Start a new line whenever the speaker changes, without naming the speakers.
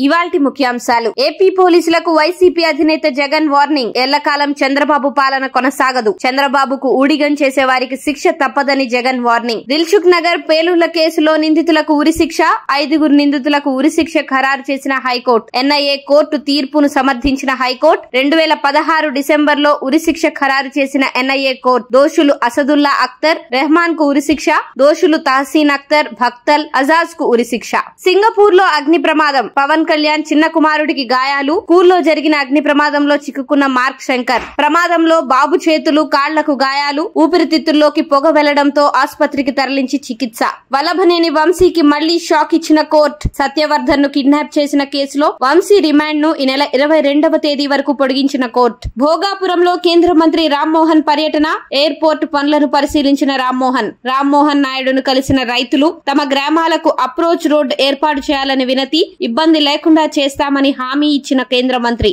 ఇవాల్టి ముఖ్యాంశాలు. ఏపీ పోలీసులకు వైసీపీ అధినేత జగన్ వార్నింగ్. ఎల్లకాలం చంద్రబాబు పాలన కొనసాగదు. చంద్రబాబుకు ఊడిగం చేసే వారికి శిక్ష తప్పదని జగన్ వార్నింగ్. దిల్సుఖ్ నగర్ పేలుళ్ల కేసులో నిందితులకు ఉరిశిక్ష, 5 నిందితులకు ఉరిశిక్ష ఖరారు చేసిన హైకోర్టు. ఎన్ఐఏ కోర్టు తీర్పును సమర్థించిన హైకోర్టు. 2016 డిసెంబర్లో ఉరిశిక్ష ఖరారు చేసిన ఎన్ఐఏ కోర్టు దోషులు అసదుల్లా అఖ్తర్, రెహమాన్ కు ఉరిశిక్ష, దోషులు తహసీన్ అఖ్తర్, భక్తల్, అజాజ్ కు ఉరిశిక్ష. సింగపూర్ లో అగ్ని ప్రమాదం. పవన్ కళ్యాణ్ చిన్న కుమారుడికి గాయాలు. స్కూల్లో జరిగిన అగ్ని ప్రమాదంలో చిక్కుకున్న మార్క్ శంకర్. ప్రమాదంలో బాబు చేతులు, కాళ్లకు గాయాలు. ఊపిరితిత్తుల్లోకి పొగ వెళ్లడంతో ఆసుపత్రికి తరలించి చికిత్స. వల్లభనేని వంశీకి మళ్లీ షాక్ ఇచ్చిన కోర్టు. సత్యవర్ధన్ ను కిడ్నాప్ చేసిన కేసులో వంశీ రిమాండ్ ను ఈ నెల 22వ తేదీ వరకు పొడిగించిన కోర్టు. భోగాపురంలో కేంద్ర మంత్రి రామ్మోహన్ పర్యటన. ఎయిర్పోర్ట్ పనులను పరిశీలించిన రామ్మోహన్ నాయుడును కలిసిన రైతులు. తమ గ్రామాలకు అప్రోచ్ రోడ్ ఏర్పాటు చేయాలని వినతి. ఇబ్బంది లేకుండా చేస్తామని హామీ ఇచ్చిన కేంద్ర మంత్రి.